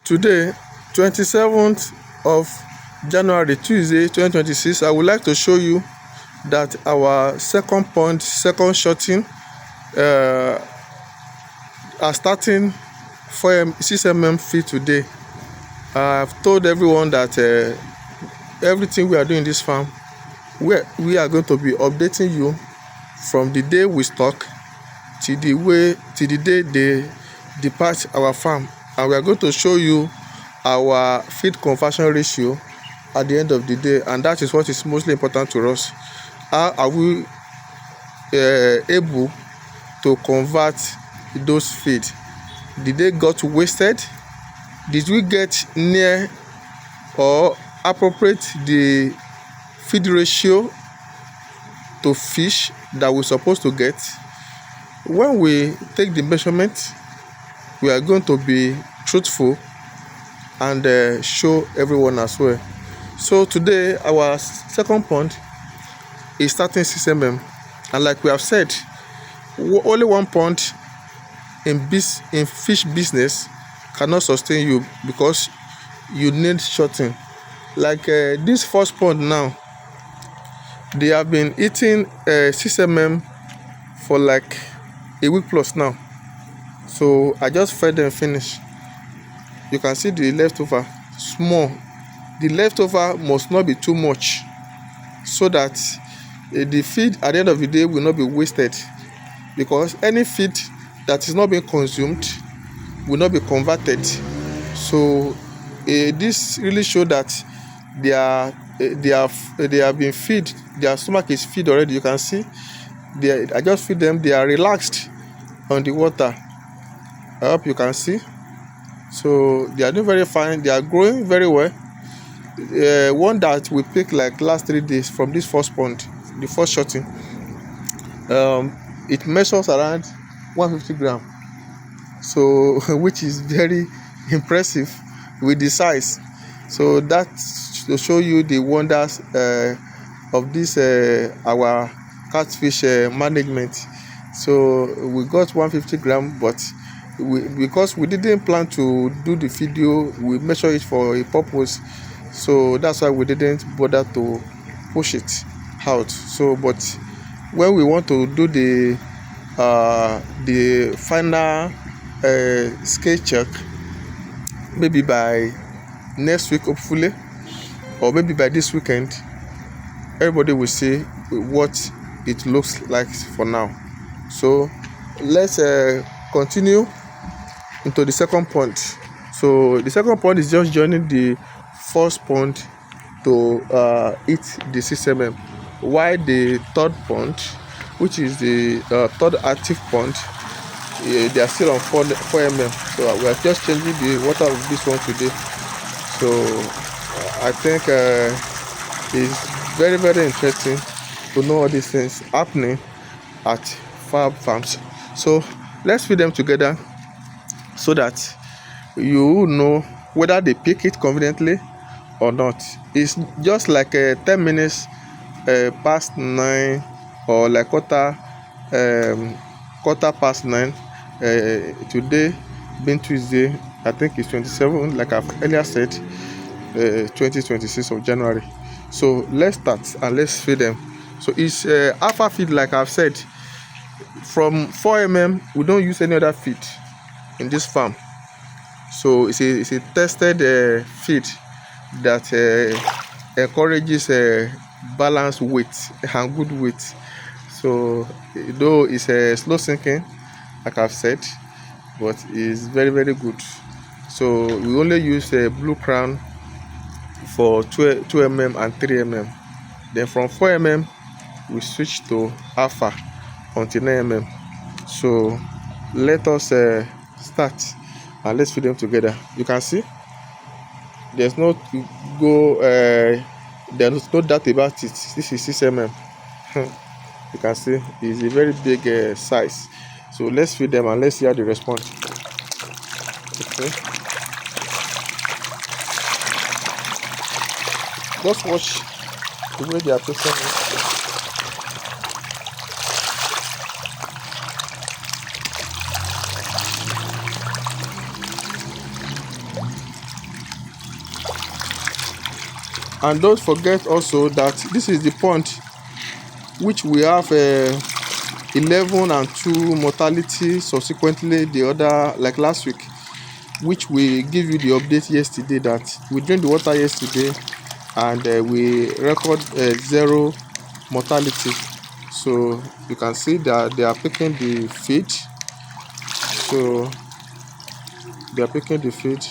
Today, 27th of January, Tuesday, 2026, I would like to show you that our second second shorting are starting 6 mm feed today. I've told everyone that everything we are doing in this farm, we are going to be updating you from the day we stock till the day they depart our farm, and we are going to show you our feed conversion ratio at the end of the day, and that is what is mostly important to us. How are we able to convert those feed? Did they got wasted? Did we get near or appropriate the feed ratio to fish that we're supposed to get? When we take the measurement, we are going to be truthful and show everyone as well. So today our second pond is starting 6 mm, and like we have said, only one pond in fish business cannot sustain you, because you need shorting. Like this first pond now, they have been eating 6 mm for like a week plus now. So I just fed them finish. You can see the leftover small. The leftover must not be too much, so that the feed at the end of the day will not be wasted, because any feed that is not being consumed will not be converted. So this really show that they have been fed. Their stomach is fed already. You can see I just feed them. They are relaxed on the water. I hope you can see. So they are doing very fine. They are growing very well. One that we picked like last 3 days from this first pond, the first shorting, it measures around 150 grams. So which is very impressive with the size. So that's to show you the wonders of this our catfish management. So we got 150 grams, but because we didn't plan to do the video, we measure it for a purpose. So that's why we didn't bother to push it out. So but when we want to do the final scale check, maybe by next week hopefully, or maybe by this weekend, everybody will see what it looks like for now. So let's continue into the second pond. So the second pond is just joining the first pond to eat the 6 mm, while the third pond, which is the third active pond, they are still on 4 mm. So we are just changing the water of this one today. So I think it's very, very interesting to know all these things happening at farms. So let's feed them together so that you know whether they pick it conveniently or not. It's just like 10 minutes past 9, or like quarter past 9. Today being Tuesday, I think it's 27, like I've earlier said, 2026 of January. So let's start and let's feed them. So it's alpha feed, like I've said. From 4 mm, we don't use any other feed in this farm. So it's a tested feed that encourages balanced weight and good weight. So though it's slow sinking, like I've said, but it's very, very good. So we only use blue crown for 2 mm and 3 mm. Then from 4 mm we switch to alpha until 9 mm. So let us start and let's feed them together. You can see there's no doubt about it. This is 6 mm. You can see it's a very big size. So let's feed them and let's see how they respond. Okay. Just watch the way they are placing it. And don't forget also that this is the pond which we have 11 and 2 mortality subsequently the other, like last week, which we give you the update yesterday that we drink the water yesterday, and we record 0 mortality. So you can see that they are picking the feed. So they are picking the feed.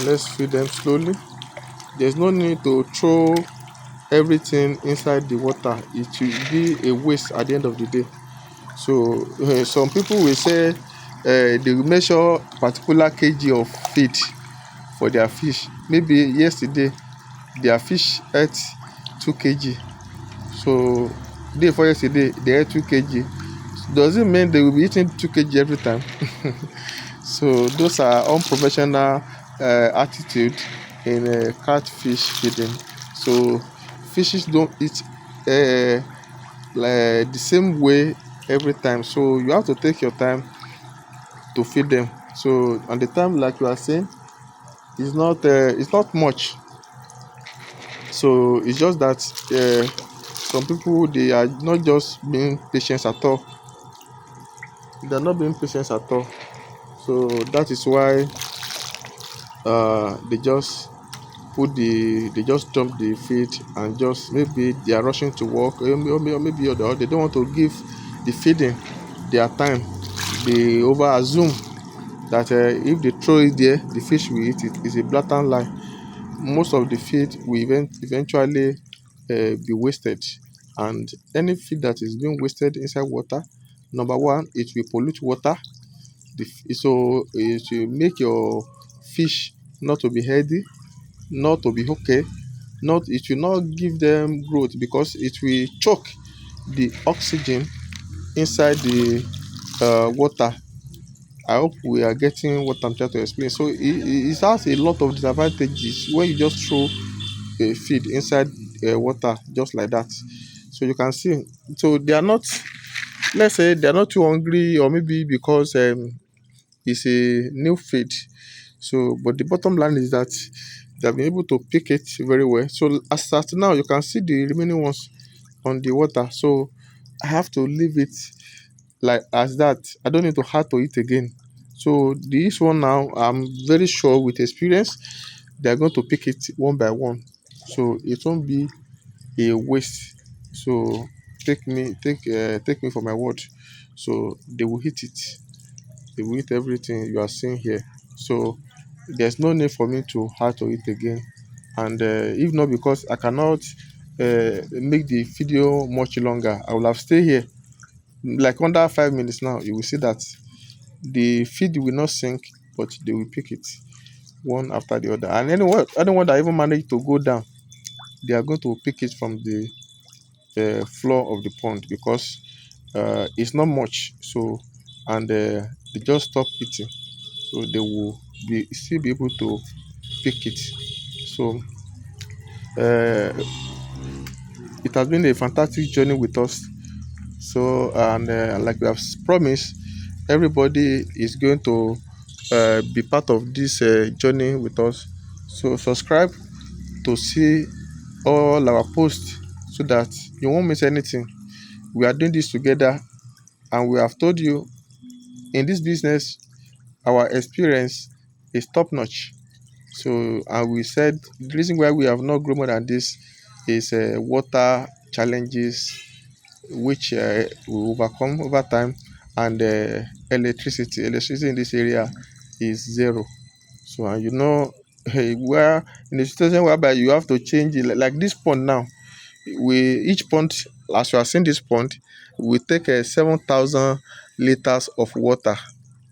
Let's feed them slowly. There's no need to throw everything inside the water. It will be a waste at the end of the day. So some people will say they will measure particular kg of feed for their fish. Maybe yesterday their fish ate 2 kg. So day before yesterday they ate 2 kg. Does it mean they will be eating 2 kg every time? So those are unprofessional attitude in catfish feeding. So fishes don't eat like the same way every time. So you have to take your time to feed them. So and the time, like you are saying, it's not much. So it's just that some people, they are not just being patient at all. They are not being patient at all. So that is why they just they just dump the feed, and just maybe they are rushing to work, or maybe or they don't want to give the feeding their time. They over assume that if they throw it there, the fish will eat it. It's a blatant lie. Most of the feed will eventually be wasted, and any feed that is being wasted inside water, number one, it will pollute water. So it will make your fish not to be healthy, not to be okay, not it will not give them growth, because it will choke the oxygen inside the water. I hope we are getting what I'm trying to explain. So it has a lot of disadvantages when you just throw a feed inside water just like that. So you can see, so they are not, let's say they are not too hungry, or maybe because it's a new feed. So but the bottom line is that they have been able to pick it very well. So as at now, you can see the remaining ones on the water. So I have to leave it like as that. I don't need to hard to it again. So this one now, I'm very sure with experience they are going to pick it one by one, so it won't be a waste. So take me for my word. So they will hit it. They will eat everything you are seeing here. So there's no need for me to hard to it again. And if not, because I cannot make the video much longer, I will have stayed here like under 5 minutes. Now you will see that the feed will not sink, but they will pick it one after the other. And anyone that even managed to go down, they are going to pick it from the floor of the pond, because it's not much. So and they just stop eating, so they will still be able to pick it. So uh, it has been a fantastic journey with us. So and like we have promised, everybody is going to be part of this journey with us. So subscribe to see all our posts, so that you won't miss anything. We are doing this together, and we have told you, in this business our experience is top notch. So and we said the reason why we have not grown more than this is water challenges, which we overcome over time, and electricity in this area is zero. So and where in a situation whereby you have to change it, like this pond now, each pond, as you are seeing this pond, we take 7,000 liters of water.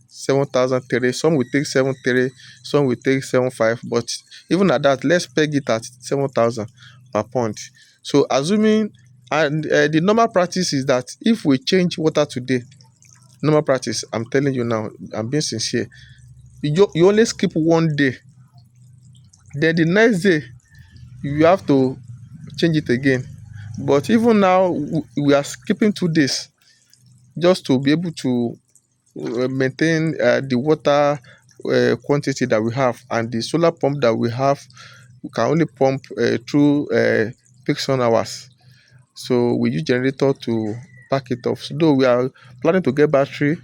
7,003. Some will take 7,3, some will take 7,5, but even at that, let's peg it at 7,000 per pond. So assuming, and the normal practice is that if we change water today, normal practice, I'm telling you now, I'm being sincere, you only skip one day, then the next day you have to change it again. But even now, we are skipping 2 days just to be able to maintain the water quantity that we have, and the solar pump that we have, we can only pump through peak sun hours. So we use generator to back it off. So though we are planning to get battery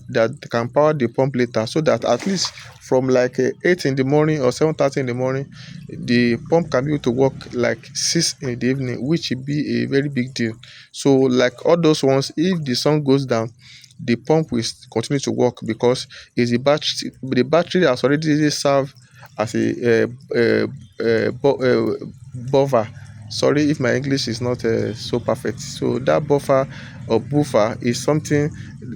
that can power the pump later, so that at least from like 8 in the morning or 7:30 in the morning, the pump can be able to work like 6 in the evening, which will be a very big deal. So like all those ones, if the sun goes down, the pump will continue to work, because is the battery has already served as a buffer. Sorry if my English is not so perfect. So that buffer is something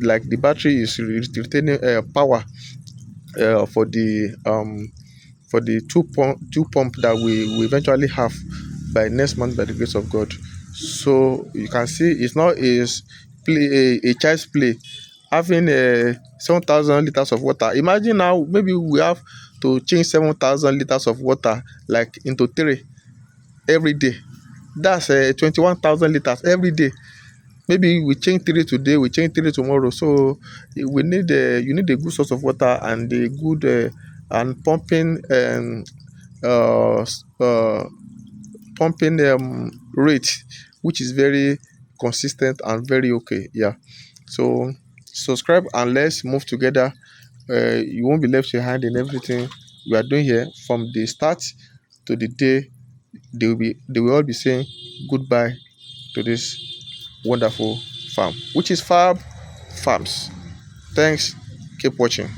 like the battery is retaining power for the two pump that we eventually have by next month, by the grace of God. So you can see it's not a child's play having 7,000 liters of water. Imagine now, maybe we have to change 7,000 liters of water like into three every day. That's 21,000 liters every day. Maybe we change three today, we change three tomorrow. So we need you need a good source of water, and a good and uh, uh, pumping rate, which is very consistent and very okay. Yeah. So subscribe and let's move together. You won't be left behind in everything we are doing here, from the start to the day they will all be saying goodbye to this wonderful farm, which is Fab Farms. Thanks. Keep watching.